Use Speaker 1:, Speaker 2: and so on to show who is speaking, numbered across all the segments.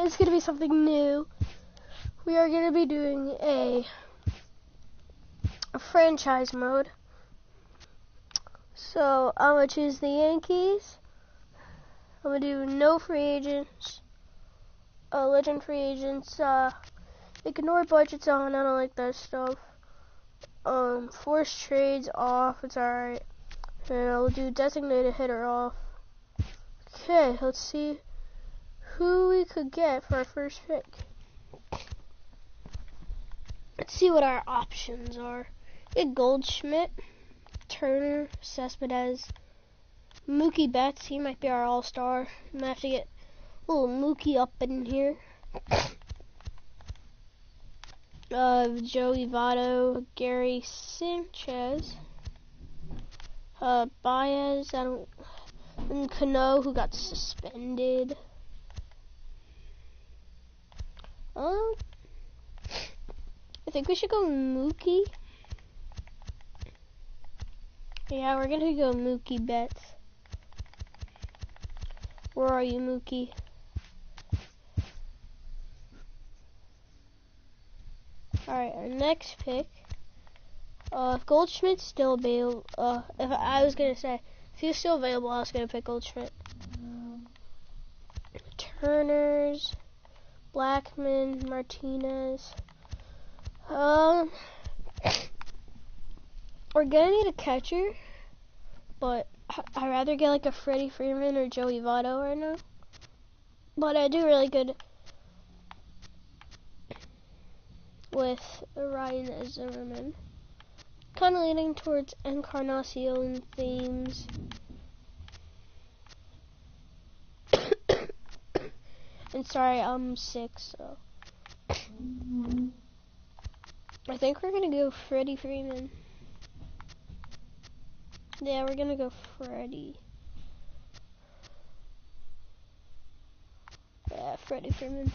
Speaker 1: it's gonna be something new. We are gonna be doing a franchise mode. So I'm gonna choose the Yankees. I'm gonna do no free agents, legend free agents. Ignore budgets on. I don't like that stuff. Forced trades off. It's alright. And I'll do designated hitter off. Okay, let's see who we could get for our first pick. Let's see what our options are. Get Goldschmidt, Turner, Cespedes, Mookie Betts. He might be our all-star. I'm gonna have to get a little Mookie up in here. Joey Votto, Gary Sanchez, Baez, and Cano, who got suspended. I think we should go Mookie. Yeah, we're gonna go Mookie Betts. Where are you, Mookie? Alright, our next pick. If Goldschmidt's still available, if he's still available, I was gonna pick Goldschmidt. Turners, Blackman, Martinez. We're gonna need a catcher, but I'd rather get like a Freddie Freeman or Joey Votto right now. But I do really good with Ryan Zimmerman. Kind of leaning towards Encarnacion themes. And sorry, I'm sick, so I think we're gonna go Freddie Freeman. Yeah, we're gonna go Freddie. Yeah, Freddie Freeman.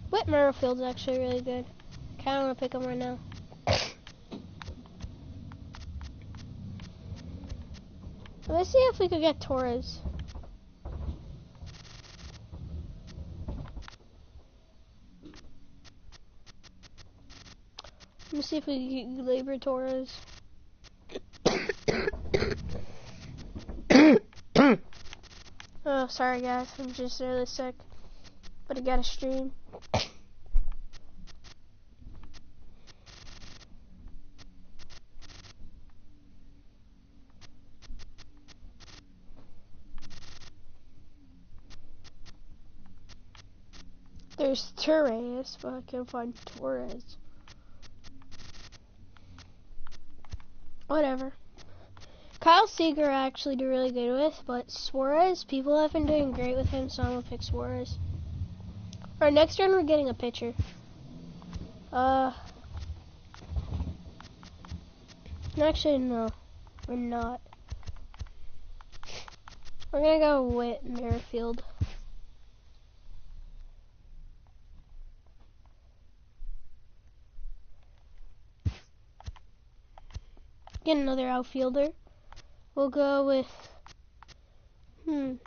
Speaker 1: Whit Merrifield's actually really good. Kinda wanna pick him right now. Let's see if we could get Torres. Let me see if we can get Labor Torres. Oh, sorry guys, I'm just really sick. But I gotta stream. There's Torres, but I can't find Torres. Whatever. Kyle Seager I actually do really good with, but Suarez, people have been doing great with him, so I'm gonna pick Suarez. Alright, next turn we're getting a pitcher. Actually, no, we're not. We're gonna go Whit Merrifield. Get another outfielder. We'll go with, who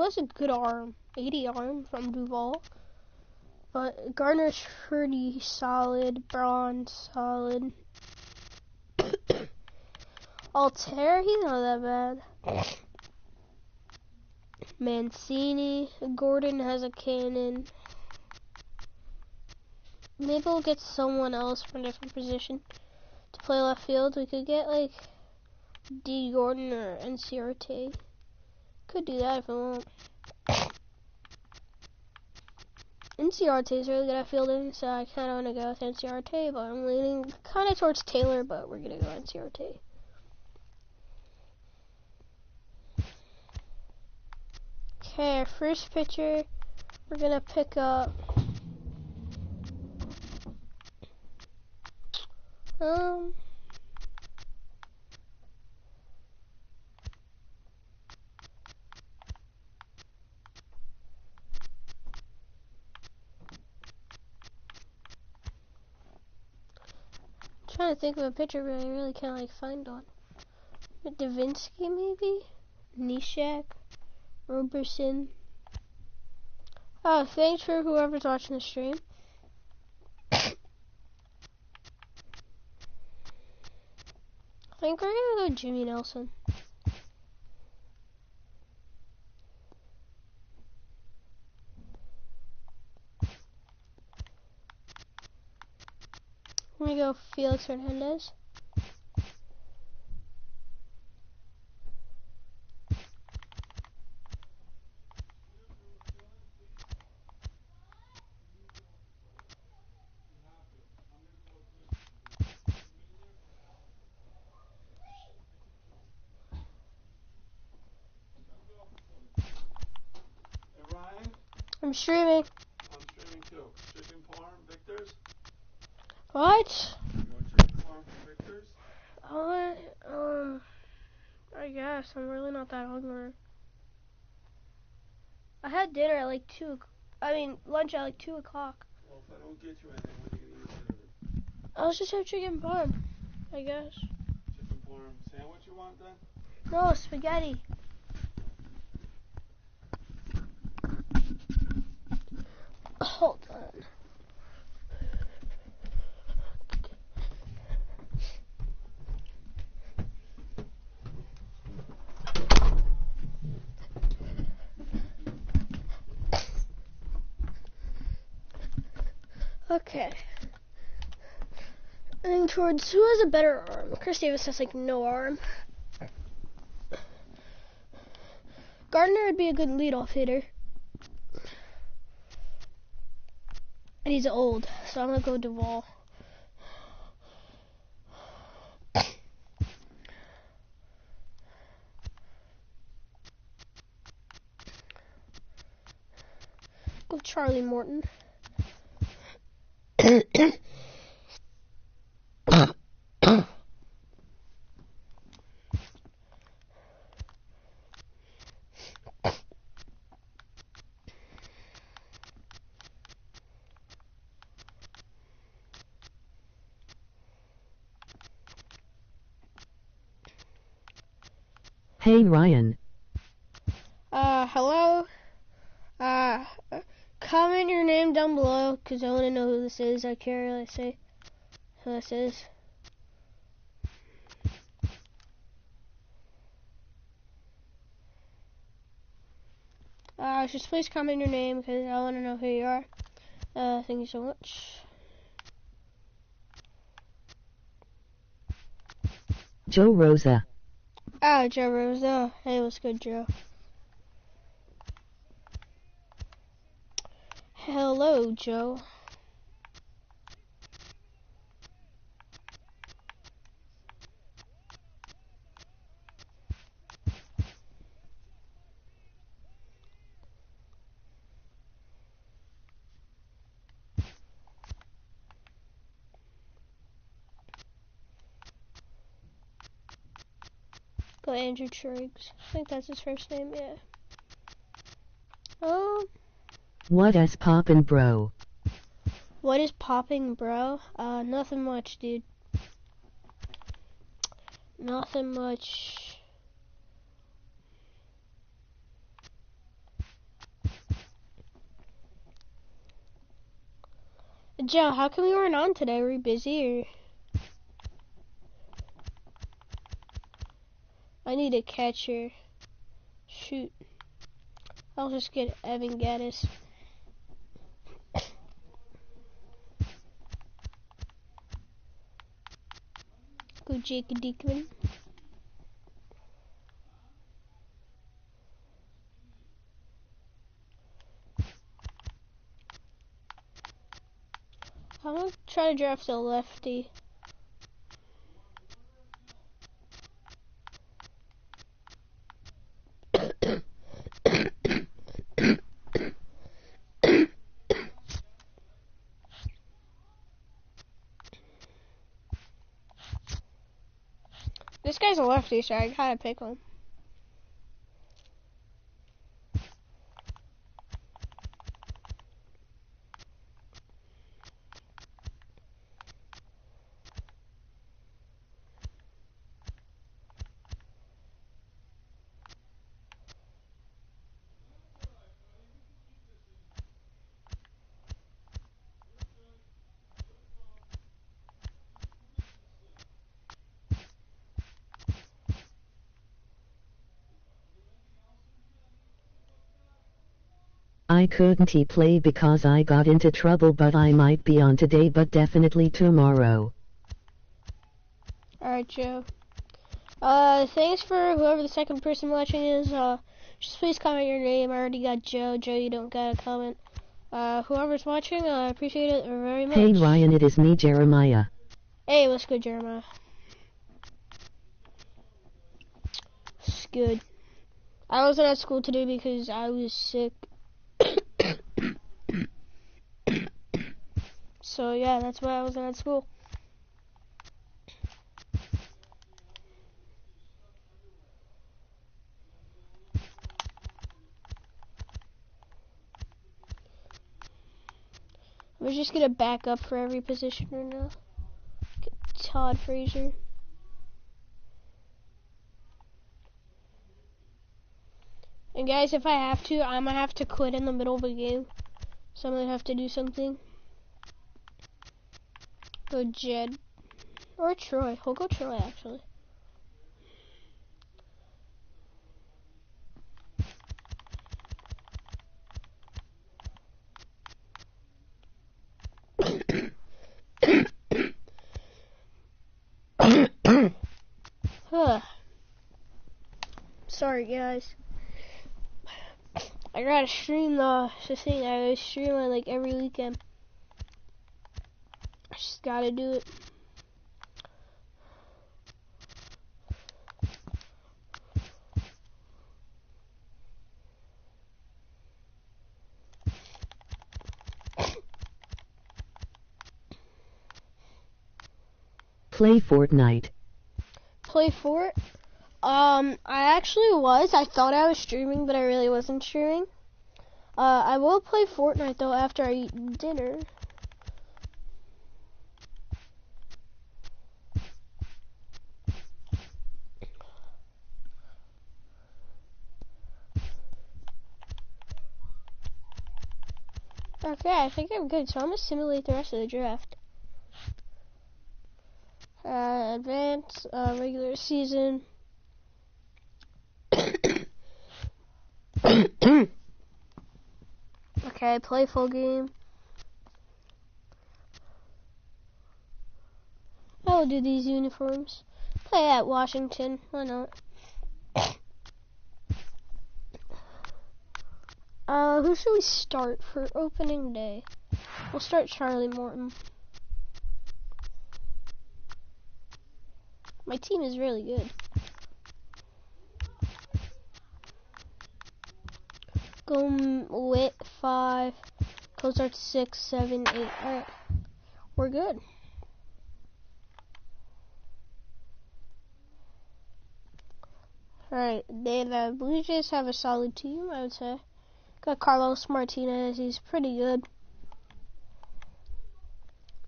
Speaker 1: has a good arm? 80 arm from Duval. But Garner's pretty solid. Braun's solid. Altair, he's not that bad. Mancini. Gordon has a cannon. Maybe we'll get someone else from a different position to play left field. We could get like D. Gordon or NCRT. Could do that if we want. NCRT is really good at fielding, so I kind of want to go with NCRT, but I'm leaning kind of towards Taylor, but we're going to go NCRT. Okay, our first pitcher, we're going to pick up trying to think of a picture, but I really can't like find one. Davinsky maybe? Nishak? Roberson? Oh, thanks for whoever's watching the stream. I think we're gonna go Jimmy Nelson. We're gonna go Felix Hernandez. I'm streaming.
Speaker 2: I'm streaming too. Chicken parm, Victor's?
Speaker 1: What?
Speaker 2: You want chicken parm from Victor's?
Speaker 1: I guess. I'm really not that hungry. I had dinner at like lunch at like 2 o'clock.
Speaker 2: Well, if I don't get you anything, what are you going to eat dinner?
Speaker 1: I'll just have chicken parm, I guess.
Speaker 2: Chicken parm sandwich you want then?
Speaker 1: No, spaghetti. Hold on. Okay. And towards who has a better arm? Chris Davis has like no arm. Gardner would be a good leadoff hitter. And he's old, so I'm gonna go Duvall. Go Charlie Morton.
Speaker 3: Hey Ryan.
Speaker 1: Hello. Comment your name down below, because I want to know who this is. I can't really say who this is. Just please comment your name, because I want to know who you are. Thank you so much.
Speaker 3: Joe Rosa.
Speaker 1: Joe Rosa. Hey, what's good, Joe? Hello, Joe. Go Andrew Triggs. I think that's his first name, yeah.
Speaker 3: What is poppin', bro?
Speaker 1: What is popping, bro? Nothing much, dude. Nothing much. Joe, how come you weren't on today? Were you busy, or? I need a catcher. Shoot. I'll just get Evan Gaddis. Go Jacob Diekman. I'm gonna try to draft a lefty. This guy's a lefty, so I gotta pick him.
Speaker 3: I couldn't play because I got into trouble, but I might be on today, but definitely tomorrow.
Speaker 1: Alright, Joe. Thanks for whoever the second person watching is. Just please comment your name. I already got Joe. Joe, you don't gotta comment. Whoever's watching, I appreciate it very much.
Speaker 3: Hey Ryan, it is me, Jeremiah.
Speaker 1: Hey, what's good, Jeremiah? It's good. I wasn't at school today because I was sick. So yeah, that's why I wasn't at school. We're just gonna back up for every position right now. Get Todd Frazier. And guys, if I have to, I'm gonna have to quit in the middle of a game. So I'm gonna have to do something. Go Jed. Or Troy. We'll go Troy, actually. Sorry, guys. I gotta stream the thing. I stream it like every weekend. I just gotta do it.
Speaker 3: Play Fortnite.
Speaker 1: Play Fort? I actually was. I thought I was streaming, but I really wasn't streaming. I will play Fortnite though after I eat dinner. Okay, I think I'm good, so I'm gonna simulate the rest of the draft. Advance, regular season. Okay, play full game. I will do these uniforms. Play at Washington, why not? Who should we start for opening day? We'll start Charlie Morton. My team is really good. Go Wit 5, Cozart 6, 7, 8. Alright, we're good. Alright, the Blue Jays have a solid team, I would say. Got Carlos Martinez, he's pretty good.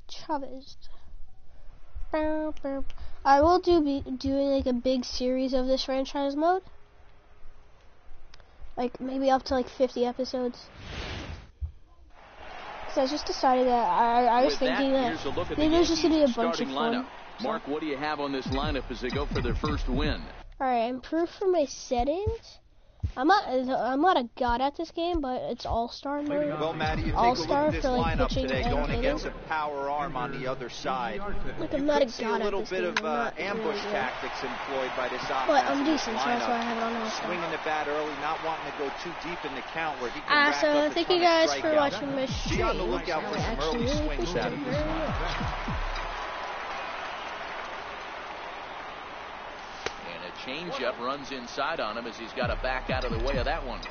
Speaker 1: Chavez. I will be doing like a big series of this franchise mode. Like maybe up to like 50 episodes. So I just decided that I was thinking that maybe there's just gonna be a bunch of fun.
Speaker 4: Mark, what do you have on this lineup as they go for their first win?
Speaker 1: Alright, improve for my settings. I'm not a god at this game, but it's all-star mode.
Speaker 5: Well, Maddie, you take
Speaker 1: all-star
Speaker 5: a look at this
Speaker 1: for like
Speaker 5: lineup
Speaker 1: pitching
Speaker 5: today,
Speaker 1: and
Speaker 5: going
Speaker 1: hitting.
Speaker 5: against a power arm on the other side.
Speaker 1: Like I'm
Speaker 5: You
Speaker 1: not a
Speaker 5: could see
Speaker 1: god
Speaker 5: a little
Speaker 1: at this
Speaker 5: bit
Speaker 1: game.
Speaker 5: of ambush tactics employed by this offense.
Speaker 1: But I'm decent, so that's why I have it on all-star.
Speaker 5: Swinging the bat early, not wanting to go too deep in the count where he can rack
Speaker 1: So
Speaker 5: up a
Speaker 1: thank
Speaker 5: ton
Speaker 1: you
Speaker 5: of
Speaker 1: guys for
Speaker 5: strikeouts.
Speaker 1: watching my stream.
Speaker 5: Be on the lookout for
Speaker 1: I
Speaker 5: some
Speaker 1: actually
Speaker 5: early
Speaker 1: really
Speaker 5: swings
Speaker 1: appreciate
Speaker 5: out
Speaker 1: it
Speaker 5: of
Speaker 1: very
Speaker 5: this.
Speaker 1: much.
Speaker 4: Changeup runs inside on him as he's got to back out of the way of that one.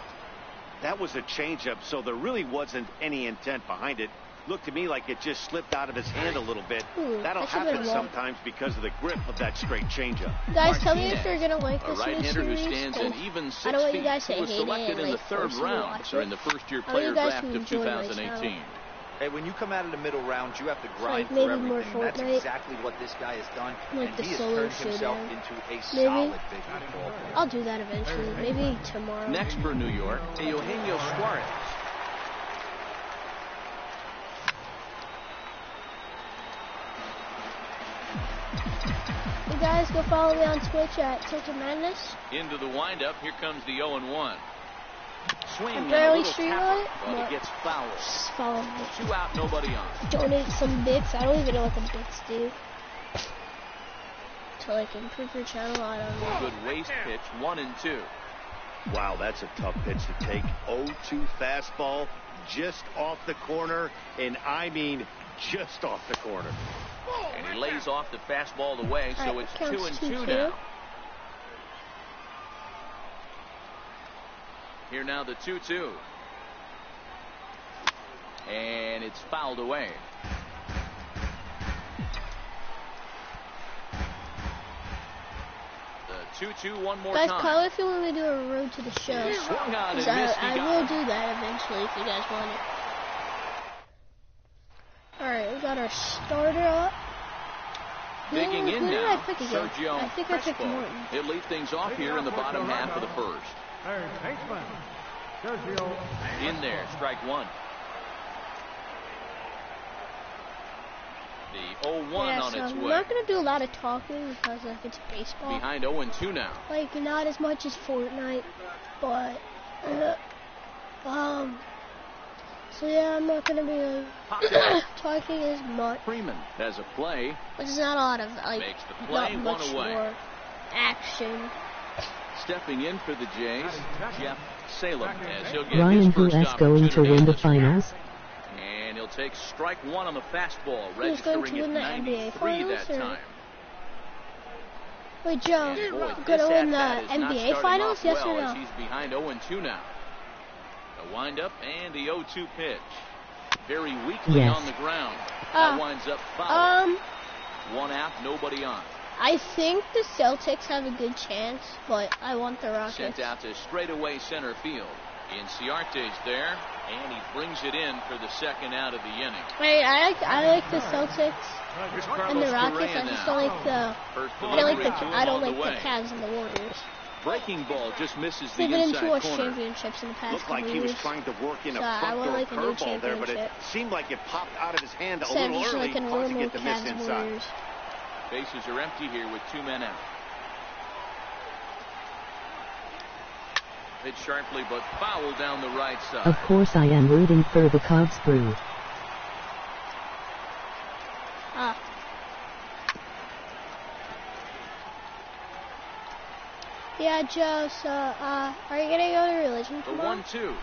Speaker 6: That was a changeup, so there really wasn't any intent behind it. Looked to me like it just slipped out of his hand a little bit. That'll happen sometimes because of the grip of that straight changeup.
Speaker 1: Guys, tell me if you're gonna like
Speaker 4: A
Speaker 1: this new
Speaker 4: right-hander who
Speaker 1: series.
Speaker 4: stands an even 6
Speaker 1: I don't want you
Speaker 4: feet.
Speaker 1: guys to
Speaker 4: He was
Speaker 1: hate it
Speaker 4: selected in the
Speaker 1: like
Speaker 4: third
Speaker 1: force me to
Speaker 4: round
Speaker 1: watch
Speaker 4: during
Speaker 1: it.
Speaker 4: the first-year
Speaker 1: I want you
Speaker 4: player
Speaker 1: guys
Speaker 4: draft
Speaker 1: to
Speaker 4: of
Speaker 1: enjoy my
Speaker 4: 2018.
Speaker 1: channel.
Speaker 5: Hey, when you come out of the middle rounds, you have to grind
Speaker 1: Like
Speaker 5: for
Speaker 1: maybe more
Speaker 5: everything. That's
Speaker 1: Fortnite.
Speaker 5: exactly what this guy has done,
Speaker 1: Like
Speaker 5: and
Speaker 1: the
Speaker 5: he has
Speaker 1: solo
Speaker 5: turned himself
Speaker 1: showdown.
Speaker 5: into a
Speaker 1: Maybe.
Speaker 5: solid big league ball player.
Speaker 1: I'll do that eventually. Maybe tomorrow.
Speaker 4: Next for New York, Eugenio Suarez.
Speaker 1: You guys go follow me on Twitch at Tilted Madness.
Speaker 4: Into the windup, here comes the 0-1. swing and a
Speaker 1: barely
Speaker 4: little
Speaker 1: street
Speaker 4: tapper,
Speaker 1: it,
Speaker 4: but
Speaker 1: but
Speaker 4: it gets fouled.
Speaker 1: just follow me.
Speaker 4: 2 out, nobody on.
Speaker 1: Donate some bits. I don't even know what the bits do. To like improve your channel, I don't know.
Speaker 4: Good waist pitch, 1-2.
Speaker 6: Wow, that's a tough pitch to take. 0-2 fastball just off the corner, and I mean just off the corner.
Speaker 4: And he lays off the fastball away, so
Speaker 1: Right,
Speaker 4: it's
Speaker 1: counts
Speaker 4: 2-2
Speaker 1: 2-2.
Speaker 4: now. Here now the 2-2. And it's fouled away. The 2-2 one more
Speaker 1: Guys,
Speaker 4: time.
Speaker 1: comment if you want me to do a road to the show.
Speaker 4: Swung on and
Speaker 1: Because
Speaker 4: missed. He
Speaker 1: I
Speaker 4: got
Speaker 1: will
Speaker 4: him.
Speaker 1: do that eventually if you guys want it. Alright, we got our starter up.
Speaker 4: Digging in
Speaker 1: Who did
Speaker 4: now,
Speaker 1: I pick again?
Speaker 4: Sergio
Speaker 1: I think I picked
Speaker 4: Crespo.
Speaker 1: Morton.
Speaker 4: He'll lead things off here in the bottom half of the first.
Speaker 7: Third baseman, Sergio.
Speaker 4: In there, strike one. The 0-1
Speaker 1: Yeah,
Speaker 4: on
Speaker 1: so
Speaker 4: its
Speaker 1: I'm
Speaker 4: way.
Speaker 1: not going to do a lot of talking because like it's baseball.
Speaker 4: Behind 0-2 now.
Speaker 1: Like not as much as Fortnite, but so yeah, I'm not going to be like, talking as much.
Speaker 4: Freeman has a play.
Speaker 1: Which is not a lot of like
Speaker 4: Makes the play,
Speaker 1: not
Speaker 4: one
Speaker 1: much
Speaker 4: away.
Speaker 1: more action.
Speaker 4: Stepping in for the Jays, Jeff Salem, as he'll get
Speaker 3: Ryan,
Speaker 4: his
Speaker 3: who
Speaker 4: first
Speaker 3: is going to
Speaker 4: opportunity
Speaker 3: win
Speaker 4: in
Speaker 3: the
Speaker 4: this one.
Speaker 3: finals?
Speaker 4: And he'll take strike one on the fastball,
Speaker 1: Who's going
Speaker 4: registering
Speaker 1: to win
Speaker 4: at
Speaker 1: the NBA
Speaker 4: 93
Speaker 1: finals,
Speaker 4: that
Speaker 1: or-
Speaker 4: time.
Speaker 1: Wait, Joe,
Speaker 4: And boy,
Speaker 1: going to
Speaker 4: this
Speaker 1: win the
Speaker 4: at-bat is not
Speaker 1: NBA
Speaker 4: starting
Speaker 1: finals?
Speaker 4: off
Speaker 1: Yes
Speaker 4: well
Speaker 1: or
Speaker 4: as
Speaker 1: no?
Speaker 4: he's behind 0-2 now. The windup and the 0-2 pitch. Very weakly
Speaker 3: Yes.
Speaker 4: on the ground. That winds up foul. 1 out, nobody on.
Speaker 1: I think the Celtics have a good chance, but I want the Rockets.
Speaker 4: Sent out to straightaway center field. Inciarte's there, and he brings it in for the second out of the inning.
Speaker 1: Wait, I like the Celtics
Speaker 4: Here's
Speaker 1: and
Speaker 4: Carlos
Speaker 1: the Rockets.
Speaker 4: Correa
Speaker 1: I just
Speaker 4: now.
Speaker 1: don't like the
Speaker 4: First
Speaker 1: I don't like
Speaker 4: delivery to him
Speaker 1: I don't
Speaker 4: on the
Speaker 1: like the
Speaker 4: way.
Speaker 1: Cavs and the Warriors.
Speaker 4: Breaking ball just misses the
Speaker 1: They've been in
Speaker 4: inside
Speaker 1: too much
Speaker 4: corner.
Speaker 1: championships in the past
Speaker 6: Looked like
Speaker 1: couple
Speaker 6: he was
Speaker 1: years.
Speaker 6: trying to work in a
Speaker 1: So I
Speaker 6: front
Speaker 1: want,
Speaker 6: door
Speaker 1: like, a new
Speaker 6: curveball there, but it
Speaker 1: championship.
Speaker 6: seemed like it popped out of his hand a
Speaker 1: Instead of
Speaker 6: little
Speaker 1: just
Speaker 6: early,
Speaker 1: like a
Speaker 6: causing
Speaker 1: normal
Speaker 6: it to miss
Speaker 1: Cavs
Speaker 6: inside.
Speaker 1: Warriors.
Speaker 4: Bases are empty here with 2 men out. Hit sharply, but foul down the right side.
Speaker 3: Of course I am rooting for the Cubs brew.
Speaker 1: Yeah, Joe, so, are you gonna go to religion
Speaker 4: The
Speaker 1: tomorrow?
Speaker 4: 1-2.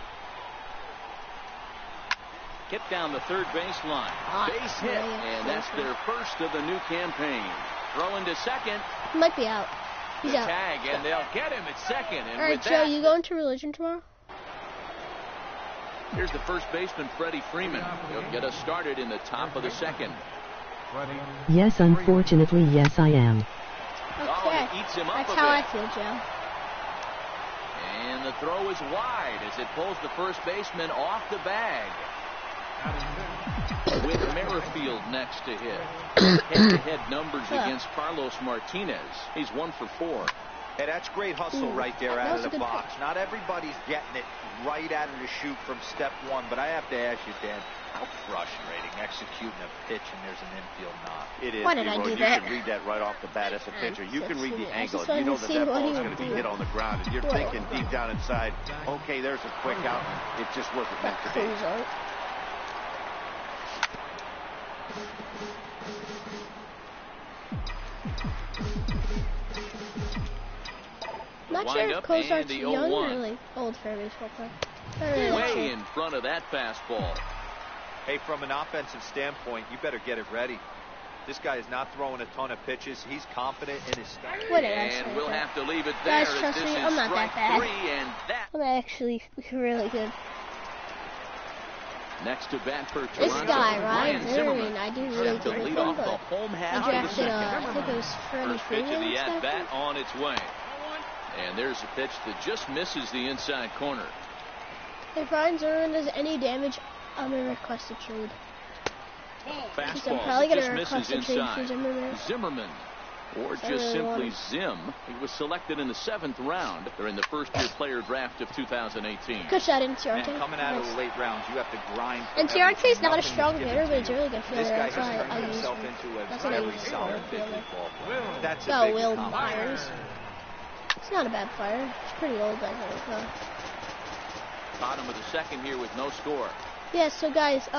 Speaker 4: Hit down the third baseline. Base hit, and that's their first of the new campaign. Throwing to second.
Speaker 1: He might be out. He's
Speaker 4: The
Speaker 1: out.
Speaker 4: tag, and they'll get him at second. And
Speaker 1: Alright,
Speaker 4: with
Speaker 1: Joe,
Speaker 4: that,
Speaker 1: you going to religion tomorrow?
Speaker 4: here's the first baseman, Freddie Freeman. He'll get us started in the top of the second.
Speaker 3: Yes, unfortunately, yes I am.
Speaker 4: Oh,
Speaker 1: Okay.
Speaker 4: and it eats him up
Speaker 1: That's
Speaker 4: a
Speaker 1: how I
Speaker 4: bit.
Speaker 1: feel, Joe.
Speaker 4: And the throw is wide as it pulls the first baseman off the bag. With Merrifield next to hit. Head-to-head numbers against Carlos Martinez. He's 1 for 4.
Speaker 5: Hey, that's great hustle right there
Speaker 1: that
Speaker 5: out
Speaker 1: was
Speaker 5: of
Speaker 1: a
Speaker 5: the
Speaker 1: good
Speaker 5: box.
Speaker 1: pitch.
Speaker 5: Not everybody's getting it right out of the chute from step one, but I have to ask you, Dan, how frustrating executing a pitch and there's an infield knock.
Speaker 6: It is,
Speaker 1: Why did I
Speaker 6: D-Roy.
Speaker 1: do
Speaker 6: You
Speaker 1: that?
Speaker 6: can read that right off the bat as a pitcher. You can read the
Speaker 1: I
Speaker 6: angle.
Speaker 1: just
Speaker 6: You know
Speaker 1: wanted to
Speaker 6: that
Speaker 1: see
Speaker 6: that
Speaker 1: what
Speaker 6: ball
Speaker 1: he
Speaker 6: is
Speaker 1: would
Speaker 6: going to be
Speaker 1: do.
Speaker 6: hit on the ground, and you're
Speaker 1: What?
Speaker 6: thinking deep down inside, okay, there's a quick out. It just wasn't meant to be.
Speaker 1: Not sure
Speaker 4: Wind
Speaker 1: if
Speaker 4: up
Speaker 1: Cozart's
Speaker 4: and the
Speaker 1: young
Speaker 4: 0-1.
Speaker 1: or really old for a baseball player. Not really
Speaker 4: Way
Speaker 1: sure.
Speaker 4: in front of that fastball.
Speaker 5: Hey, from an offensive standpoint, you better get it ready. This guy is not throwing a ton of pitches. He's confident in his stuff.
Speaker 1: What did I
Speaker 4: And
Speaker 1: say?
Speaker 4: we'll have to leave it there
Speaker 1: Guys,
Speaker 4: as
Speaker 1: trust
Speaker 4: this
Speaker 1: me,
Speaker 4: is
Speaker 1: I'm not
Speaker 4: strike
Speaker 1: that bad.
Speaker 4: 3, and that
Speaker 1: I'm actually really good.
Speaker 4: next to bat for Toronto.
Speaker 1: This guy, Ryan
Speaker 4: Ryan Zimmerman.
Speaker 1: I do really
Speaker 4: Set to
Speaker 1: good with
Speaker 4: lead
Speaker 1: him,
Speaker 4: off the
Speaker 1: but
Speaker 4: home half
Speaker 1: I
Speaker 4: of the
Speaker 1: drafted,
Speaker 4: second.
Speaker 1: I think it was Freddie
Speaker 4: First pitch of
Speaker 1: Freeman.
Speaker 4: the
Speaker 1: and
Speaker 4: at-bat
Speaker 1: stuff.
Speaker 4: on its way. And there's a pitch that just misses the inside corner.
Speaker 1: If Ryan Zimmerman does any damage, I'm going to request a trade. Because I'm
Speaker 4: Fastball
Speaker 1: probably
Speaker 4: that
Speaker 1: going to
Speaker 4: just
Speaker 1: request
Speaker 4: misses
Speaker 1: a trade for
Speaker 4: inside.
Speaker 1: Zimmerman.
Speaker 4: Zimmerman, or
Speaker 1: I
Speaker 4: just
Speaker 1: really want
Speaker 4: simply
Speaker 1: him.
Speaker 4: Zim. He was selected in the 7th round during the first-year player draft of 2018.
Speaker 1: Good shot,
Speaker 5: Man,
Speaker 1: Inciarte.
Speaker 5: coming out of the late rounds, you have to grind. for
Speaker 1: And Inciarte's
Speaker 5: everything.
Speaker 1: not a
Speaker 5: Nothing is
Speaker 1: strong
Speaker 5: given
Speaker 1: hitter,
Speaker 5: to
Speaker 1: but he's a
Speaker 5: you.
Speaker 1: really good
Speaker 5: This
Speaker 1: fielder.
Speaker 5: guy
Speaker 1: That's
Speaker 5: has
Speaker 1: why
Speaker 5: turned
Speaker 1: I use
Speaker 5: himself
Speaker 1: him.
Speaker 5: into a
Speaker 1: That's what I
Speaker 5: very
Speaker 1: use him
Speaker 5: solid
Speaker 1: for,
Speaker 5: big
Speaker 1: fielder.
Speaker 5: league ball player. That's a
Speaker 1: Got
Speaker 5: big
Speaker 1: Will
Speaker 5: accomplishment.
Speaker 1: Myers. He's not a bad player. He's pretty old, I think.
Speaker 4: Bottom of the second here with no score.
Speaker 1: Yeah, so guys,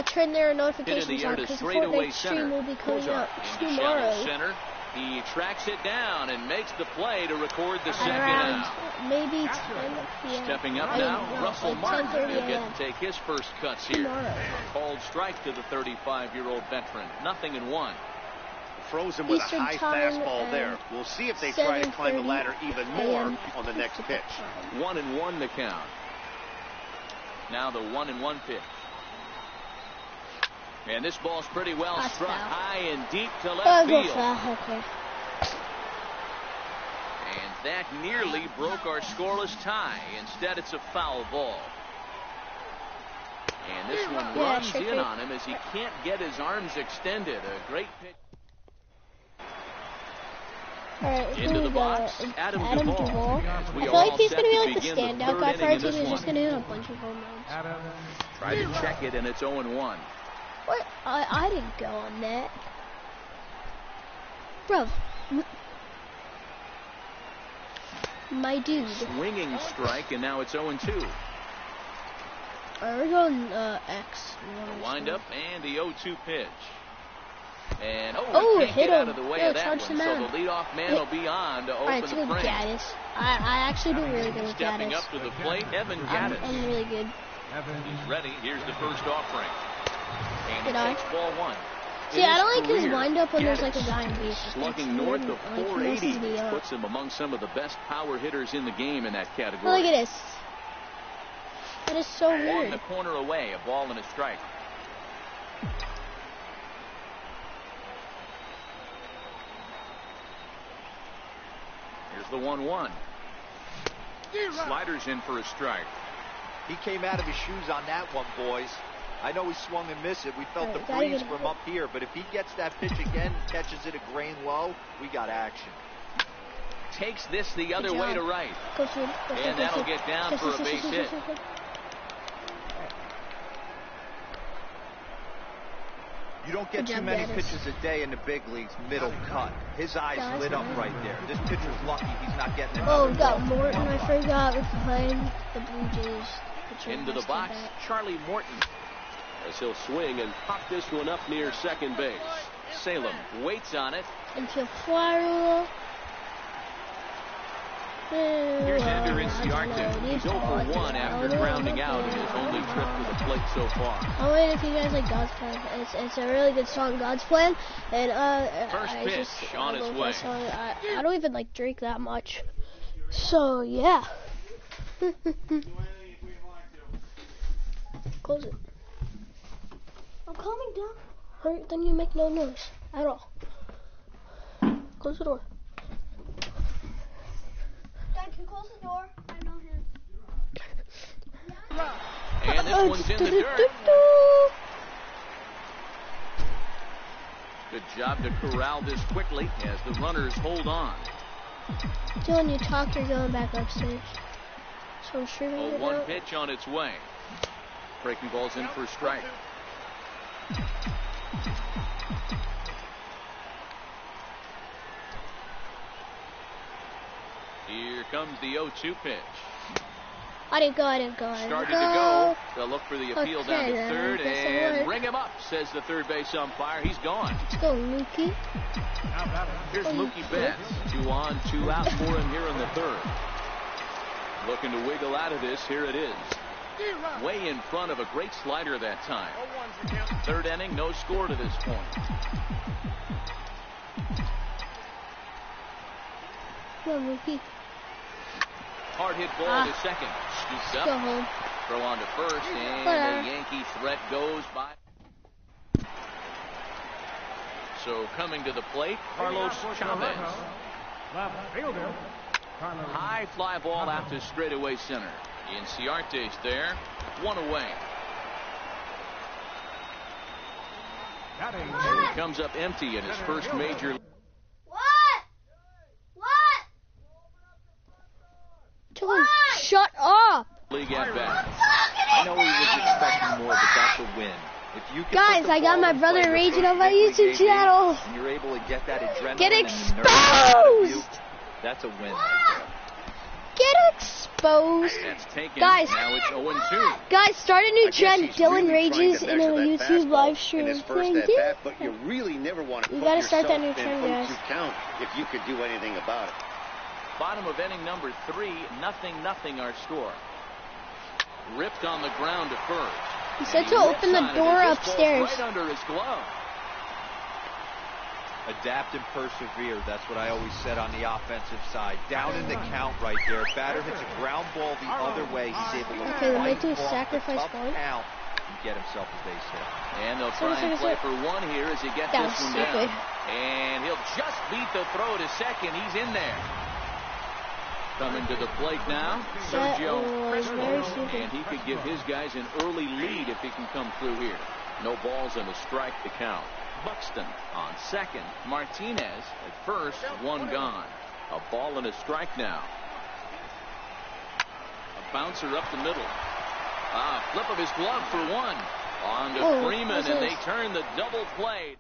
Speaker 1: turn their notifications on because the Fortnite stream will be coming out tomorrow.
Speaker 4: Center. He tracks it down and makes the play to record the second out.
Speaker 1: Maybe 10 p.m.
Speaker 4: Stepping up now, Russell Martin. He'll get to take his first cuts here. A called strike to the 35-year-old veteran. 0-1.
Speaker 6: Throws him with a high fastball there. We'll see if they try to climb the ladder even more on the next pitch.
Speaker 4: 1-1 the count. Now the 1-1 pitch. And this ball's pretty well struck high and deep to left field.
Speaker 1: Okay.
Speaker 4: And that nearly broke our scoreless tie. Instead, it's a foul ball. And this one runs in on him as he can't get his arms extended. A great pitch.
Speaker 1: Alright,
Speaker 4: into the box, Adam Duvall.
Speaker 1: I feel like he's going to be like the standout guy for our team. He's just going to hit a bunch of home runs.
Speaker 4: Try to check it, and it's 0-1.
Speaker 1: What? I didn't go on that. Bro. My dude.
Speaker 4: Swinging strike, and now it's 0-2.
Speaker 1: Alright, we're going X.
Speaker 4: Wind up, and the 0-2 pitch. And
Speaker 1: he
Speaker 4: can't
Speaker 1: hit
Speaker 4: get
Speaker 1: him.
Speaker 4: out of the way of that one. So the leadoff man will be on to open the frame.
Speaker 1: Gaddis. I actually do really good with Gaddis.
Speaker 4: Stepping up to the plate, Evan Gaddis.
Speaker 1: I'm really good.
Speaker 4: He's ready. Here's the first offering. And he takes ball one.
Speaker 1: See, I don't like his windup when there's like a guy in base.
Speaker 4: Slugging north of 480 puts him among some of the best power hitters in the game in that category.
Speaker 1: Look at this. That is so weird.
Speaker 4: On the corner away, a ball and a strike. Here's the 1-1. Sliders in for a strike.
Speaker 5: He came out of his shoes on that one, boys. I know he swung and missed it. We felt the breeze from up here, but if he gets that pitch again, catches it a grain low, we got action.
Speaker 4: Takes this the other way to right. And that'll get down for a base hit.
Speaker 5: You don't get too many pitches a day in the big leagues, middle cut. His eyes lit up right there. This pitcher's lucky he's not getting it.
Speaker 1: Oh, we got Morton. I forgot we're playing the Blue Jays.
Speaker 4: Into the box, Charlie Morton. As he'll swing and pop this one up near second base. Salem waits on it.
Speaker 1: Into fly rule.
Speaker 4: Here's Ender Inciarte. He's 0-for-1 after grounding out in his only trip to the plate so far.
Speaker 1: I'll wait if you guys like God's Plan. It's a really good song, God's Plan. And
Speaker 4: first pitch on its way.
Speaker 1: I don't even like Drake that much. So yeah. Close it. I'm calming down. Alright, then you make no noise at all. Close the door. Dad, can you close the door? I know him.
Speaker 4: And this one's in the dirt. Good job to corral this quickly as the runners hold on.
Speaker 1: Dylan, you talk, you're going back upstairs. So I'm sure
Speaker 4: a one pitch on its way. Breaking ball's in for a strike. Here comes the 0-2 pitch.
Speaker 1: I didn't go.
Speaker 4: Started to go. They'll look for the appeal down to third and bring him up, says the third base umpire. He's gone.
Speaker 1: Let's go, Mookie.
Speaker 4: Here's Mookie Betts. 2 on, 2 out for him here in the third. Looking to wiggle out of this. Here it is. Way in front of a great slider that time. Third inning, no score to this point.
Speaker 1: Come on, Mookie.
Speaker 4: Hard hit ball to second. Scoops up.
Speaker 1: Go home.
Speaker 4: Throw on to first, and the Yankee threat goes by. So coming to the plate, Carlos Chavez. High fly ball out to straightaway center. Inciarte's there. 1 away. Here he comes up empty in his first major.
Speaker 1: Dylan, shut up!
Speaker 4: League at bat.
Speaker 5: I know he was expecting more, but that's a win. If you can
Speaker 1: guys, I got my brother raging on my YouTube channel.
Speaker 5: And you're able to get that adrenaline.
Speaker 1: Get exposed!
Speaker 5: That's a win.
Speaker 1: Get exposed! exposed.
Speaker 4: That's taken.
Speaker 1: Guys,
Speaker 4: Now it's 0-2.
Speaker 1: Guys, start a new trend. Dylan
Speaker 6: really
Speaker 1: Rages in a YouTube live stream.
Speaker 6: in his first at bat, but you really never want to
Speaker 1: You
Speaker 6: put
Speaker 1: gotta start that
Speaker 6: yourself
Speaker 1: new
Speaker 6: in
Speaker 1: trend,
Speaker 6: 0-2
Speaker 1: guys.
Speaker 6: count if you could do anything about it.
Speaker 4: Bottom of inning number 3, 0-0 our score. Ripped on the ground to first.
Speaker 1: He said to open the door upstairs.
Speaker 4: Right under his glove.
Speaker 5: Adapt and persevere. That's what I always said on the offensive side. Down in the count right there. Batter hits a ground ball the other way. He's able to
Speaker 1: Okay, they
Speaker 5: fight
Speaker 1: might do a
Speaker 5: off the
Speaker 1: sacrifice
Speaker 5: tough
Speaker 1: point.
Speaker 5: count and get himself a base hit.
Speaker 4: And they'll try and play for one here as he gets
Speaker 1: That
Speaker 4: this
Speaker 1: was
Speaker 4: one down.
Speaker 1: stupid.
Speaker 4: And he'll just beat the throw to second. He's in there. Coming to the plate now, Sergio
Speaker 1: very
Speaker 4: Crespo.
Speaker 1: stupid.
Speaker 4: And he could give his guys an early lead if he can come through here. No balls and a strike to count. Buxton on second. Martinez at first. One gone. A ball and a strike now. A bouncer up the middle. Flip of his glove for one. On to Freeman, and they turn the double play.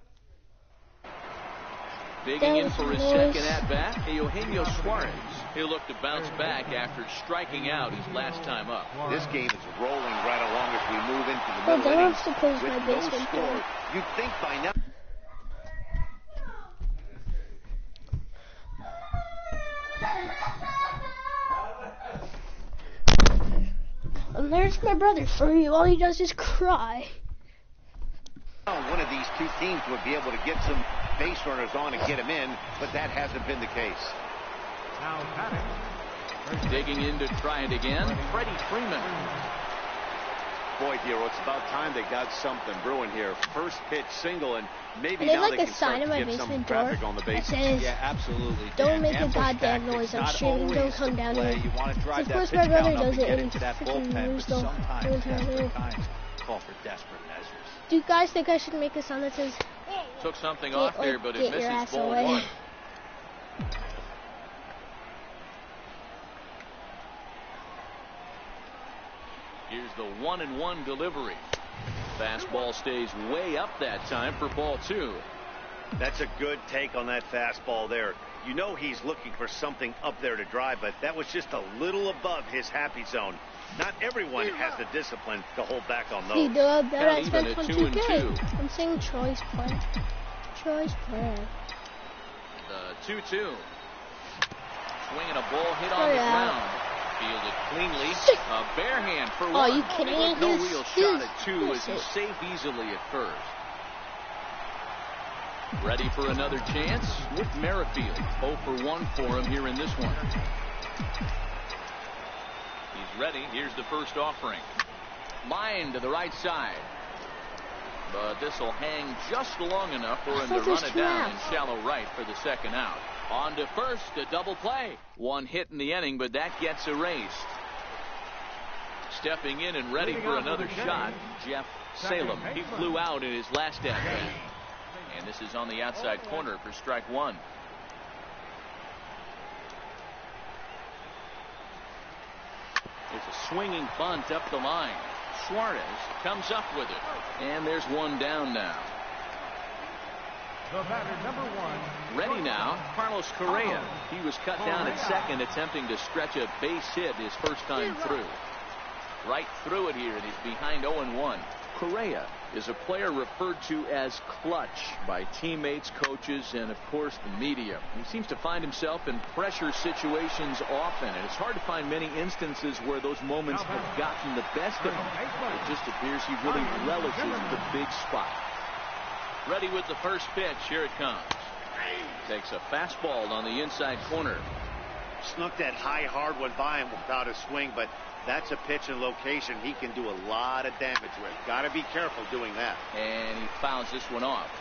Speaker 4: Digging in for his second at-bat, Eugenio Suarez. He'll look to bounce back after striking out his last time up.
Speaker 6: This game is rolling right along as we move into the
Speaker 1: Well,
Speaker 6: middle
Speaker 1: don't
Speaker 6: innings.
Speaker 1: have to pose my
Speaker 6: With no
Speaker 1: basement
Speaker 6: score,
Speaker 1: door.
Speaker 6: you'd think by now.
Speaker 1: And there's my brother for you. All he does is cry.
Speaker 6: One of these two teams would be able to get some base runners on and get him in, but that hasn't been the case.
Speaker 7: Now batting.
Speaker 4: Digging in to try it again, Freddie Freeman.
Speaker 6: Boy, Hero, it's about time they got something brewing here. First pitch single, and maybe
Speaker 1: And they
Speaker 6: now
Speaker 1: have
Speaker 6: they
Speaker 1: like
Speaker 6: can
Speaker 1: a sign
Speaker 6: start
Speaker 1: in
Speaker 6: to
Speaker 1: my
Speaker 6: get some
Speaker 1: basement door
Speaker 6: traffic on the
Speaker 1: that
Speaker 6: base.
Speaker 1: says,
Speaker 5: Yeah, absolutely.
Speaker 1: "Don't make a
Speaker 5: Ambush
Speaker 1: goddamn
Speaker 5: tactics,
Speaker 1: noise. I'm
Speaker 5: not
Speaker 1: streaming. Don't
Speaker 5: always
Speaker 1: come
Speaker 5: the
Speaker 1: down
Speaker 5: play.
Speaker 1: here."
Speaker 5: You want to drive
Speaker 1: Of
Speaker 5: that
Speaker 1: course,
Speaker 5: pitch
Speaker 1: my brother
Speaker 5: count up
Speaker 1: does
Speaker 5: and
Speaker 1: it
Speaker 5: get
Speaker 1: in
Speaker 5: into that
Speaker 1: freaking
Speaker 5: bullpen,
Speaker 1: years,
Speaker 5: but
Speaker 1: though.
Speaker 5: sometimes
Speaker 1: Don't try
Speaker 5: desperate
Speaker 1: it.
Speaker 5: times call for desperate measures.
Speaker 1: Do you guys think I should make a sign that says,
Speaker 4: Took something
Speaker 1: Get-
Speaker 4: off there,
Speaker 1: like,
Speaker 4: but it
Speaker 1: get your
Speaker 4: misses
Speaker 1: ass
Speaker 4: ball
Speaker 1: away.
Speaker 4: one. Here's the 1-1 delivery. Fastball stays way up that time for ball 2.
Speaker 6: That's a good take on that fastball there. You know he's looking for something up there to drive, but that was just a little above his happy zone. Not everyone has the discipline to hold back on
Speaker 1: "Hey,
Speaker 6: those.
Speaker 1: dog, that I
Speaker 4: Count
Speaker 1: spent
Speaker 4: even
Speaker 1: on
Speaker 4: at
Speaker 1: 2K."
Speaker 4: 2-2.
Speaker 1: I'm saying choice play. Choice play.
Speaker 4: The 2-2. Swinging a ball hit on
Speaker 1: Oh,
Speaker 4: the
Speaker 1: yeah.
Speaker 4: ground. Fielded cleanly. A bare hand for
Speaker 1: Oh,
Speaker 4: one.
Speaker 1: you kidding me?
Speaker 4: No
Speaker 1: He's-
Speaker 4: real
Speaker 1: he's-
Speaker 4: shot at 2 as
Speaker 1: he's
Speaker 4: he's safe easily at first. Ready for another chance with Merrifield. 0 for 1 for him here in this one. He's ready. Here's the first offering. Line to the right side. But this will hang just long enough for him to run it down in shallow right for the second out. On to first, a double play. One hit in the inning, but that gets erased. Stepping in and ready for another shot, Jeff Salem. He flew out in his last at-bat. And this is on the outside corner for strike one. It's a swinging bunt up the line. Suarez comes up with it. And there's one down now.
Speaker 7: The batter, number 1.
Speaker 4: Ready now, Carlos Correa. He was cut down at second, attempting to stretch a base hit his first time through. Right through it here, and he's behind 0-1. Correa is a player referred to as clutch by teammates, coaches, and of course the media. He seems to find himself in pressure situations often, and it's hard to find many instances where those moments have gotten the best of him. It just appears he really relishes the big spot. Ready with the first pitch. Here it comes. Takes a fastball on the inside corner.
Speaker 6: Snuck that high hard one by him without a swing, but that's a pitch and location he can do a lot of damage with. Got to be careful doing that.
Speaker 4: And he fouls this one off.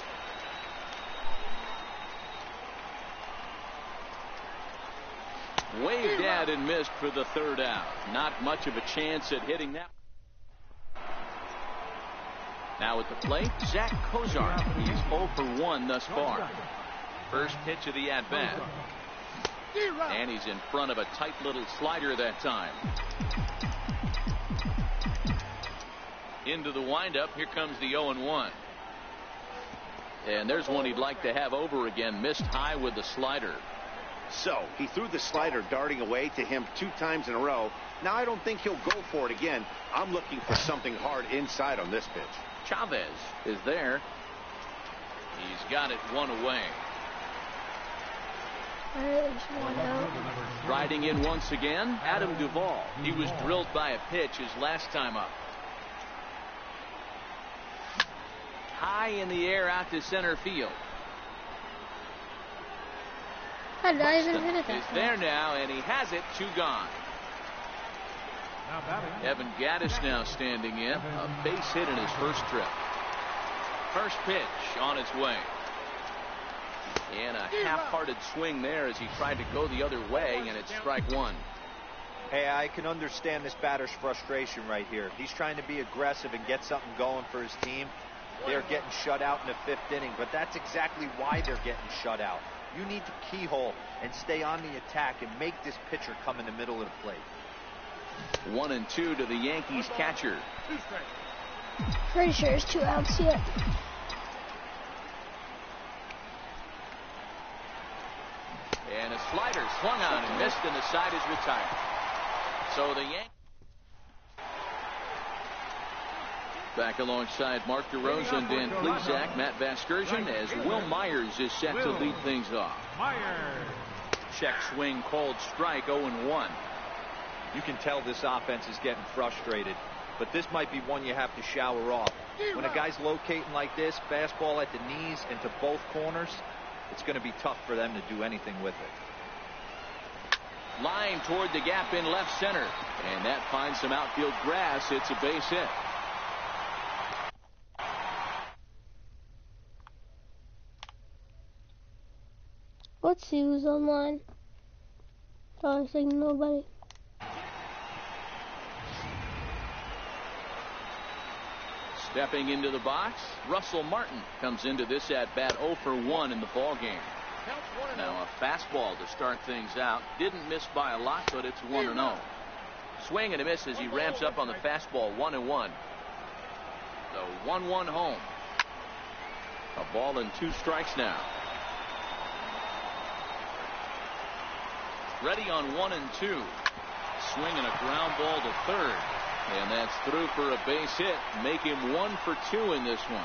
Speaker 4: Waved at and missed for the third out. Not much of a chance at hitting that. Now at the plate, Zach Kozar. He's 0 for 1 thus far. First pitch of the at-bat. And he's in front of a tight little slider that time. Into the windup. Here comes the 0-1. And there's one he'd like to have over again. Missed high with the slider.
Speaker 6: So he threw the slider darting away to him 2 times in a row. Now I don't think he'll go for it again. I'm looking for something hard inside on this pitch.
Speaker 4: Chavez is there. He's got it 1 away.
Speaker 1: There's 1 out.
Speaker 4: Riding in once again, Adam Duvall. He was drilled by a pitch his last time up. High in the air out to center field.
Speaker 1: I did not even hit it
Speaker 4: He's
Speaker 1: that
Speaker 4: there now, and he has it. 2 gone. Evan Gaddis now standing in. A base hit in his first trip. First pitch on its way. And a half-hearted swing there as he tried to go the other way, and it's strike 1.
Speaker 5: Hey, I can understand this batter's frustration right here. He's trying to be aggressive and get something going for his team. They're getting shut out in the 5th inning, but that's exactly why they're getting shut out. You need to keyhole and stay on the attack and make this pitcher come in the middle of the plate.
Speaker 4: 1-2 to the Yankees catcher.
Speaker 1: Pretty sure it's 2 outs yet.
Speaker 4: And a slider swung on and missed, and the side is retired. So the Yankees back alongside Mark DeRosa and Dan Plesac, Matt Vasgersian, as Will Myers is set to lead things off. Check swing called strike, 0-1.
Speaker 5: You can tell this offense is getting frustrated, but this might be one you have to shower off. When a guy's locating like this, fastball at the knees and to both corners, it's going to be tough for them to do anything with it.
Speaker 4: Line toward the gap in left center, and that finds some outfield grass. It's a base hit.
Speaker 1: Let's see who's online. I think nobody.
Speaker 4: Stepping into the box, Russell Martin comes into this at bat 0 for 1 in the ball game. Now a fastball to start things out. Didn't miss by a lot, but it's 1-0. Swing and a miss as he ramps up on the fastball. 1-1. The 1-1 home. A ball and 2 strikes now. Ready on 1 and 2. Swing and a ground ball to third. And that's through for a base hit. Make him 1 for 2 in this one.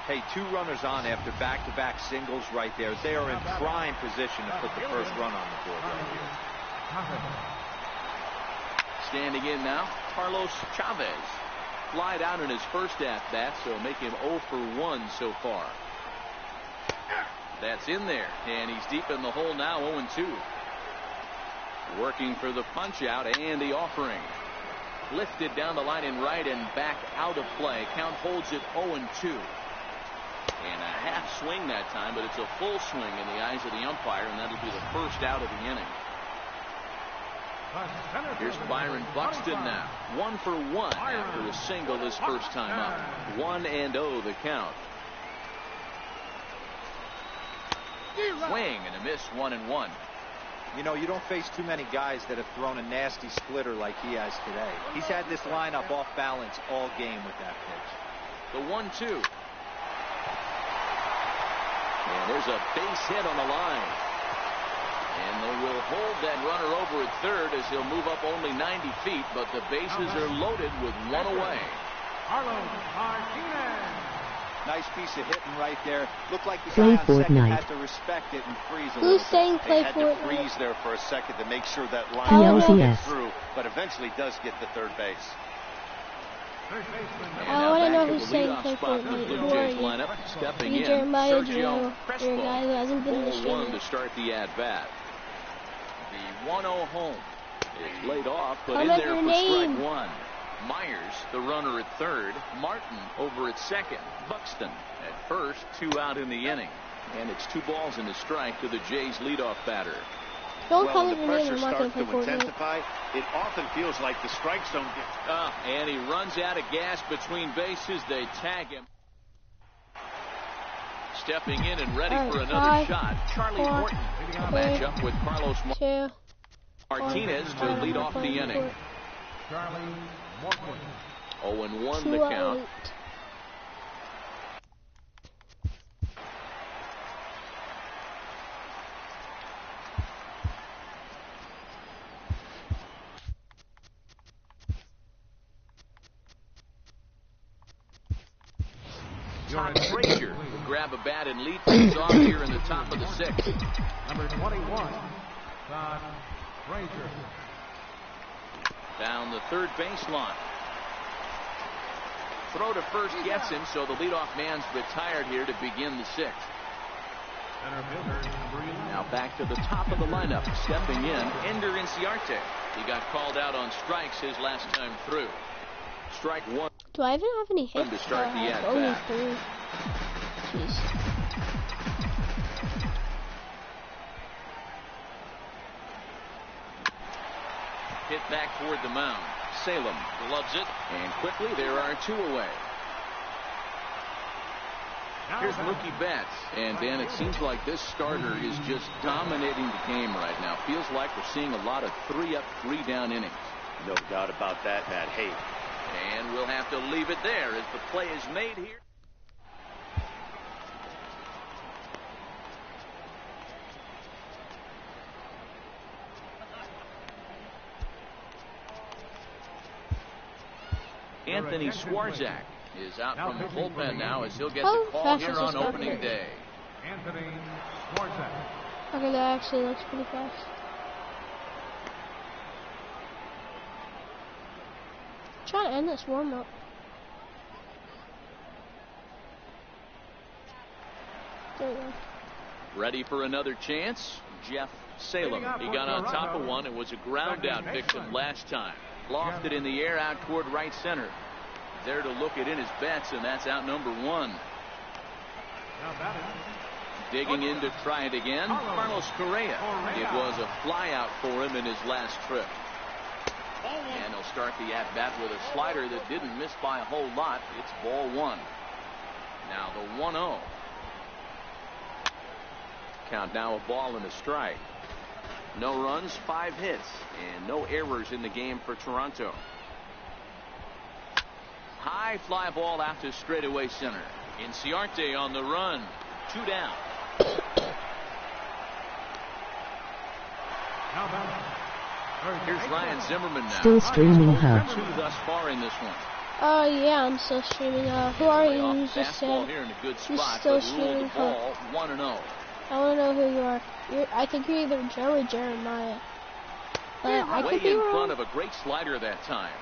Speaker 5: Hey, 2 runners on after back-to-back singles right there. They are in prime position to put the first run on the board right here.
Speaker 4: Standing in now, Carlos Chavez. Flied out in his first at-bat, so make him 0 for 1 so far. That's in there, and he's deep in the hole now, 0-2. Working for the punch-out and the offering. Lifted down the line in right and back out of play. Count holds it 0-2. And a half swing that time, but it's a full swing in the eyes of the umpire, and that'll be the first out of the inning. Here's Byron Buxton now. 1 for 1 after a single his first time up. 1-0 the count. Swing and a miss, 1-1.
Speaker 5: You know, you don't face too many guys that have thrown a nasty splitter like he has today. He's had this lineup off balance all game with that pitch.
Speaker 4: The 1-2. And there's a base hit on the line. And they will hold that runner over at third as he'll move up only 90 feet, but the bases are loaded with 1 away.
Speaker 5: Nice piece of hitting right there. Looked like the
Speaker 3: Play
Speaker 5: guy on second
Speaker 3: Fortnite.
Speaker 5: had to respect it and freeze a
Speaker 1: Who's
Speaker 5: little
Speaker 1: saying
Speaker 5: bit.
Speaker 1: play
Speaker 6: Had to
Speaker 1: Fortnite?
Speaker 6: freeze there for a second to make sure that line
Speaker 1: PLCS.
Speaker 6: gets through, but eventually does get to third base.
Speaker 4: And
Speaker 1: I
Speaker 4: now
Speaker 1: wanna
Speaker 4: back
Speaker 1: know
Speaker 4: to
Speaker 1: who's
Speaker 4: the
Speaker 1: saying
Speaker 4: leadoff
Speaker 1: play
Speaker 4: spot for the
Speaker 1: Fortnite.
Speaker 4: Blue
Speaker 1: Who are
Speaker 4: Jays
Speaker 1: you?
Speaker 4: lineup. Stepping
Speaker 1: You
Speaker 4: in,
Speaker 1: Jeremiah
Speaker 4: Sergio
Speaker 1: Joe. You're a
Speaker 4: Crespo.
Speaker 1: guy who hasn't been in the
Speaker 4: 0-1
Speaker 1: stream.
Speaker 4: to start the at-bat. The 1-0 home is laid off, but
Speaker 1: Call
Speaker 4: in
Speaker 1: out
Speaker 4: there
Speaker 1: your
Speaker 4: for
Speaker 1: name.
Speaker 4: strike 1. Myers, the runner at third. Martin over at second. Buxton at first. 2 out in the inning. And it's 2 balls and a strike to the Jays leadoff batter.
Speaker 1: Don't
Speaker 6: Well,
Speaker 1: call
Speaker 6: when
Speaker 1: it
Speaker 6: the
Speaker 1: your name.
Speaker 6: pressure
Speaker 1: I'm not going
Speaker 6: starts
Speaker 1: to
Speaker 6: to
Speaker 1: play Fortnite.
Speaker 6: intensify, it often feels like the strike zone gets...
Speaker 4: And he runs out of gas between bases. They tag him. Stepping in and ready
Speaker 1: All
Speaker 4: for
Speaker 1: right,
Speaker 4: another
Speaker 1: 5,
Speaker 4: shot. Charlie
Speaker 1: 4,
Speaker 4: Morton. A matchup with Carlos
Speaker 1: 2,
Speaker 4: Martinez to lead off the inning. 0-1 the count.
Speaker 1: 2-8.
Speaker 4: Todd Frazier will grab a bat and lead things off here in the top of the sixth.
Speaker 7: Number 21, Todd Frazier.
Speaker 4: Down the third baseline. Throw to first gets him, so the leadoff man's retired here to begin the sixth.
Speaker 7: Center fielder, number 11.
Speaker 4: Now back to the top of the lineup. Stepping in, Ender Inciarte. He got called out on strikes his last time through. Strike one.
Speaker 1: Do I even have any hits?
Speaker 4: To start the
Speaker 1: I have only
Speaker 4: at-bat.
Speaker 1: 3. Jeez.
Speaker 4: Hit back toward the mound. Salem gloves it, and quickly there are 2 away. Here's Mookie Betts. And Dan, it seems like this starter is just dominating the game right now. Feels like we're seeing a lot of 3-up, 3-down innings.
Speaker 6: No doubt about that, Matt. Hey.
Speaker 4: And we'll have to leave it there as the play is made here. Anthony Swarzak is out from the bullpen now as he'll get the call here on opening day.
Speaker 7: Anthony Swarzak.
Speaker 1: Okay, that actually looks pretty fast. Try to end this warm up. There we go.
Speaker 4: Ready for another chance? Jeff Salem. He got on top of one. It was a ground out victim last time. Lofted in the air out toward right center. There to look it in his Betts, and that's out number 1.
Speaker 7: Now batting.
Speaker 4: Digging in to try it again, Carlos Correa. It was a fly out for him in his last trip. And he'll start the at-bat with a slider that didn't miss by a whole lot. It's ball 1. Now the 1-0. Count now a ball and a strike. No runs, 5 hits, and no errors in the game for Toronto. High fly ball out to straightaway center. Inciarte on the run. 2 down.
Speaker 7: Now batting.
Speaker 4: Here's Ryan Zimmerman now.
Speaker 3: Still streaming, huh?
Speaker 4: 2 thus far in this one.
Speaker 1: Yeah, I'm still streaming. Who are you? You just
Speaker 4: Fastball
Speaker 1: said
Speaker 4: here in a good
Speaker 1: you're
Speaker 4: spot,
Speaker 1: still
Speaker 4: but ruled
Speaker 1: streaming.
Speaker 4: the ball 1-0.
Speaker 1: I want to know who you are. I think you're either Joe or Jeremiah. But I
Speaker 4: Way
Speaker 1: could be
Speaker 4: in
Speaker 1: wrong.
Speaker 4: front of a great slider that time.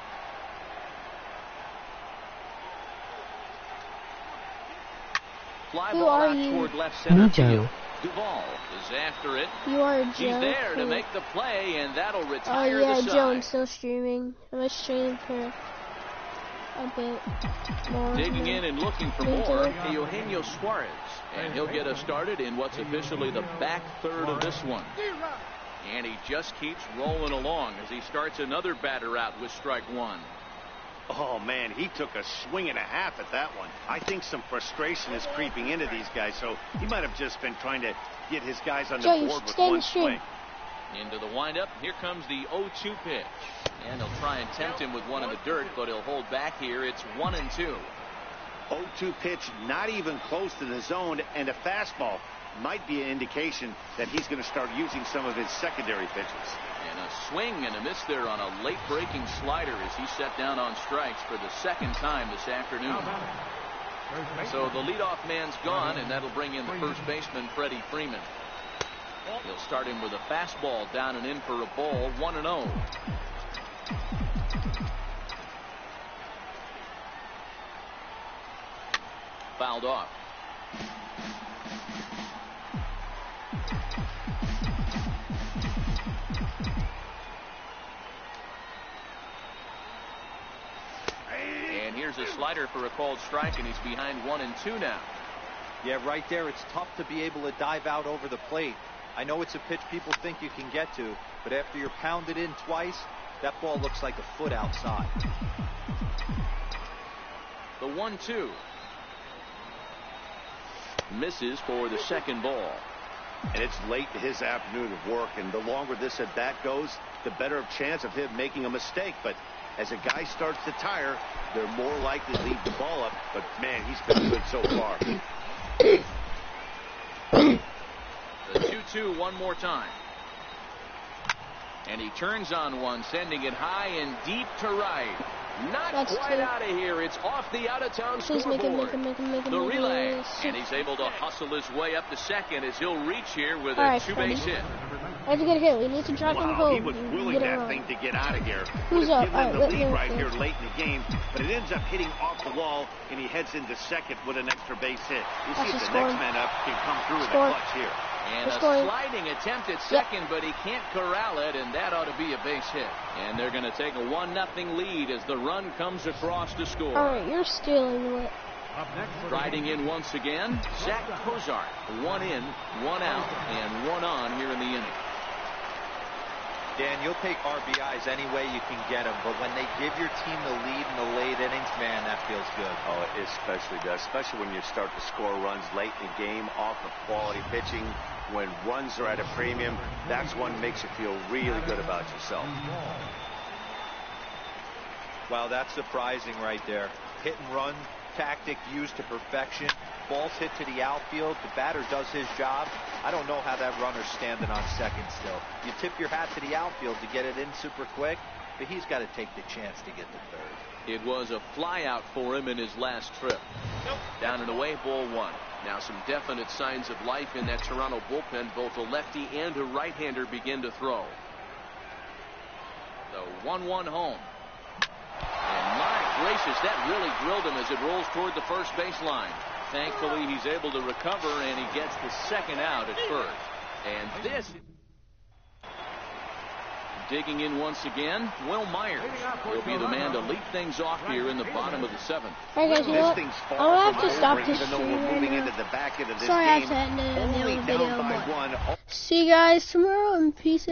Speaker 4: Fly
Speaker 1: Who
Speaker 4: ball
Speaker 1: are
Speaker 4: out
Speaker 1: you?
Speaker 4: toward left center
Speaker 3: Me, Joe.
Speaker 4: field. Duvall is after it.
Speaker 1: You are Joe.
Speaker 4: He's there to
Speaker 1: who-
Speaker 4: make the play, and that'll
Speaker 1: Oh
Speaker 4: retire
Speaker 1: yeah,
Speaker 4: the
Speaker 1: Joe. I'm
Speaker 4: side.
Speaker 1: still streaming. I'm gonna stream for a bit more.
Speaker 4: Digging in and looking for
Speaker 1: Thank
Speaker 4: more,
Speaker 1: you.
Speaker 4: Eugenio Suarez. And he'll get us started in what's officially the back third of this one. And he just keeps rolling along as he starts another batter out with strike 1.
Speaker 6: Oh, man, he took a swing and a half at that one. I think some frustration is creeping into these guys, so he might have just been trying to get his guys on the
Speaker 1: Joe, you
Speaker 6: board
Speaker 1: should
Speaker 6: with
Speaker 1: stay in
Speaker 6: one
Speaker 1: the stream.
Speaker 6: swing.
Speaker 4: Into the windup. Here comes the 0-2 pitch. And he'll try and tempt him with one in the dirt, but he'll hold back here. It's 1-2.
Speaker 6: 0-2 pitch, not even close to the zone, and a fastball might be an indication that he's going to start using some of his secondary pitches.
Speaker 4: And a swing and a miss there on a late breaking slider as he set down on strikes for the second time this afternoon.
Speaker 7: Now batting. First baseman.
Speaker 4: So the leadoff man's gone, and that'll bring in the first baseman, Freddie Freeman. He'll start him with a fastball down and in for a ball, 1-0. Fouled off. And here's a slider for a called strike, and he's behind 1-2 now.
Speaker 5: Yeah, right there, it's tough to be able to dive out over the plate. I know it's a pitch people think you can get to, but after you're pounded in twice, that ball looks like a foot outside.
Speaker 4: The 1-2. Misses for the second ball.
Speaker 6: And it's late in his afternoon of work, and the longer this at bat goes, the better chance of him making a mistake. But as a guy starts to tire, they're more likely to leave the ball up. But man, he's been good so far.
Speaker 4: The 2-2 one more time. And he turns on one, sending it high and deep to right. Not
Speaker 1: That's
Speaker 4: quite
Speaker 1: 2.
Speaker 4: out of here. It's off the out-of-town
Speaker 1: Please
Speaker 4: scoreboard.
Speaker 1: make him.
Speaker 4: The relay, and he's able to hustle his way up to second as he'll reach here with a
Speaker 1: Alright,
Speaker 4: two-base hit.
Speaker 1: Let's get a hit. We need to track him
Speaker 6: Wow,
Speaker 1: home.
Speaker 6: he was willing that thing to get out of here.
Speaker 1: Who's
Speaker 6: Would have
Speaker 1: up?
Speaker 6: given him the
Speaker 1: Alright,
Speaker 6: lead right
Speaker 1: let me
Speaker 6: here late in the game, but it ends up hitting off the wall, and he heads into second with an extra base hit. We'll see if the next man up can come through in the clutch here.
Speaker 4: And a sliding attempt at second, but he can't corral it, and that ought to be a base hit. And they're going to take a 1-0 lead as the run comes across to score.
Speaker 1: Alright, you're stealing it.
Speaker 4: Riding in once again, Zach Kozart. 1 in, 1 out, and 1 on here in the inning.
Speaker 5: Dan, you'll take RBIs any way you can get them, but when they give your team the lead in the late innings, man, that feels good.
Speaker 6: Oh, it especially does, especially when you start to score runs late in the game off of quality pitching. When runs are at a premium, that's when makes you feel really good about yourself.
Speaker 5: Wow, that's surprising right there. Hit and run tactic used to perfection. Balls hit to the outfield. The batter does his job. I don't know how that runner's standing on second still. You tip your hat to the outfield to get it in super quick, but he's got to take the chance to get to third.
Speaker 4: It was a flyout for him in his last trip. Down and away, ball 1. Now some definite signs of life in that Toronto bullpen. Both a lefty and a right-hander begin to throw. The 1-1 home. And my gracious, that really drilled him as it rolls toward the first baseline. Thankfully, he's able to recover, and he gets the second out at first. And this, digging in once again, Will Myers will be the man to lead things off here in the bottom of the 7th.
Speaker 1: Alright guys, you know what? I'll have to stop this
Speaker 6: Even though we're moving into the back end of this
Speaker 1: Sorry, I
Speaker 6: game,
Speaker 1: had to end the
Speaker 6: only
Speaker 1: video,
Speaker 6: down by
Speaker 1: but
Speaker 6: 1.
Speaker 1: see you guys tomorrow, and peace out.